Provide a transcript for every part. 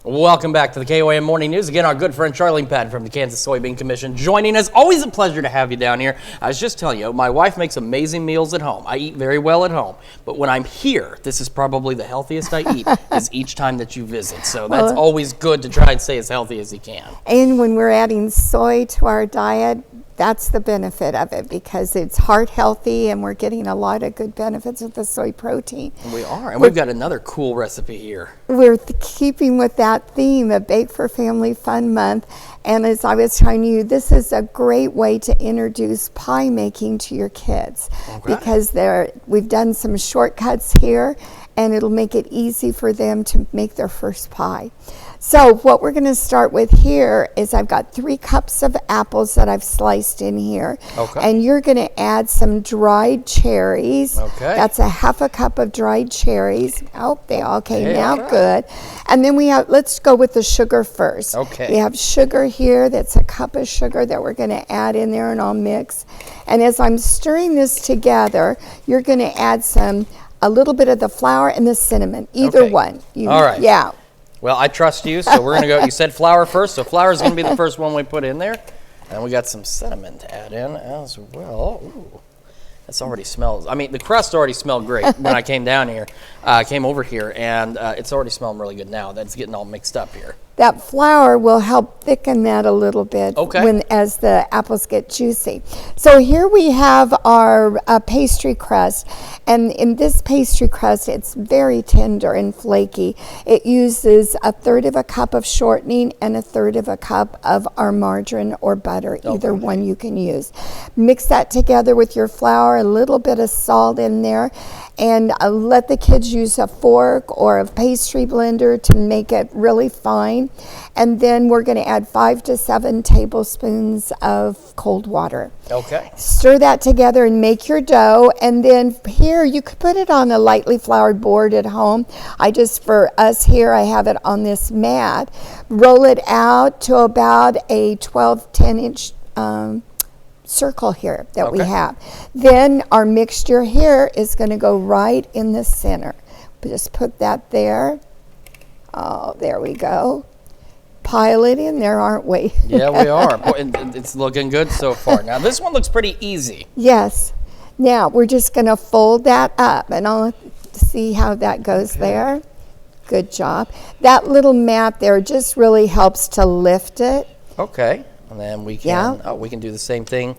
Welcome back to the KOAM Morning News. Again, our good friend Charlene Patton from the Kansas Soybean Commission joining us. Always a pleasure to have you down here. I was just telling you, my wife makes amazing meals at home. I eat very well at home. But when I'm here, this is probably the healthiest I eat is each time that you visit. So that's always good to try and stay as healthy as you can. And when we're adding soy to our diet, that's the benefit of it because it's heart healthy and we're getting a lot of good benefits with the soy protein. We are, and we've got another cool recipe here. We're keeping with that theme of Bake for Family Fun Month. And as I was telling you, this is a great way to introduce pie making to your kids because we've done some shortcuts here and it'll make it easy for them to make their first pie. So what we're going to start with here is I've got 3 cups of apples that I've sliced in here. Okay. And you're going to add some dried cherries. Okay. That's a half a cup of dried cherries. Oh, they all came out good. And then let's go with the sugar first. Okay. We have sugar here. That's a cup of sugar that we're going to add in there and I'll mix. And as I'm stirring this together, you're going to add a little bit of the flour and the cinnamon, either one. All right. Yeah. Well, I trust you, so we're going to go. You said flour first, so flour is going to be the first one we put in there. And we got some cinnamon to add in as well. Ooh, this already smells. I mean, the crust already smelled great when I came down here. Came over here, and it's already smelling really good now. That's getting all mixed up here. That flour will help thicken that a little bit as the apples get juicy. So here we have our pastry crust, and in this pastry crust, it's very tender and flaky. It uses 1/3 of a cup of shortening and 1/3 of a cup of our margarine or butter, either one you can use. Mix that together with your flour, a little bit of salt in there, and let the kids use a fork or a pastry blender to make it really fine. And then we're going to add 5 to 7 tablespoons of cold water. Okay. Stir that together and make your dough. And then here you could put it on a lightly floured board at home. For us here, I have it on this mat. Roll it out to about a 10-inch circle here that we have. Then our mixture here is going to go right in the center. Just put that there. Oh, there we go. Pile it in there, aren't we? Yeah, we are. It's looking good so far. Now, this one looks pretty easy. Yes. Now, we're just going to fold that up, and I'll see how that goes there. Good job. That little mat there just really helps to lift it. Okay. And then we can we can do the same thing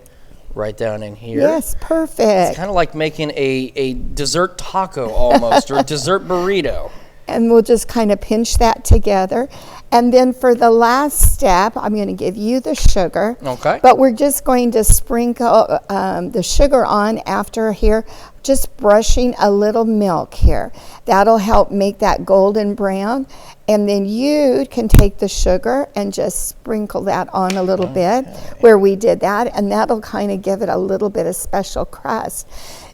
right down in here. Yes, perfect. It's kind of like making a dessert taco almost, or a dessert burrito. And we'll just kind of pinch that together. And then for the last step, I'm going to give you the sugar. Okay. But we're just going to sprinkle the sugar on after here, just brushing a little milk here. That'll help make that golden brown. And then you can take the sugar and just sprinkle that on a little bit where we did that. And that'll kind of give it a little bit of special crust.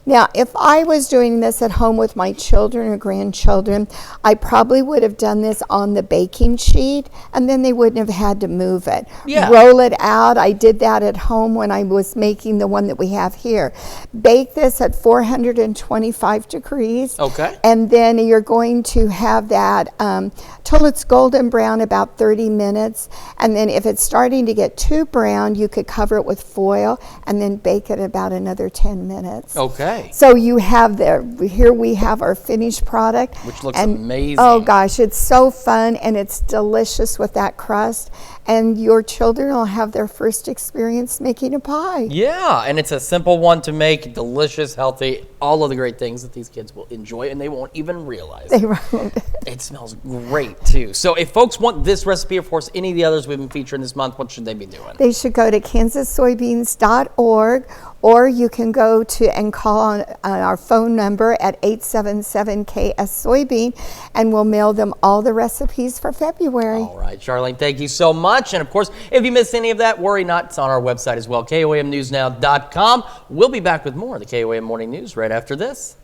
Now, if I was doing this at home with my children or grandchildren, I probably would have done this on the baking sheet, and then they wouldn't have had to move it. Yeah. Roll it out. I did that at home when I was making the one that we have here. Bake this at 425 degrees. Okay. And then you're going to have that till it's golden brown, about 30 minutes. And then if it's starting to get too brown, you could cover it with foil and then bake it about another 10 minutes. Okay. So you have here we have our finished product. Which looks amazing. Oh gosh, it's so fun and it's delicious with that crust. And your children will have their first experience making a pie. Yeah, and it's a simple one to make, delicious, healthy, all of the great things that these kids will enjoy and they won't even realize. They won't. It smells great too. So if folks want this recipe, of course, any of the others we've been featuring this month, what should they be doing? They should go to kansassoybeans.org, or you can go to and call on our phone number at 877-KS-SOYBEAN, and we'll mail them all the recipes for February. All right, Charlene, thank you so much. And of course, if you missed any of that, worry not. It's on our website as well, KOAMnewsnow.com. We'll be back with more of the KOAM Morning News right after this.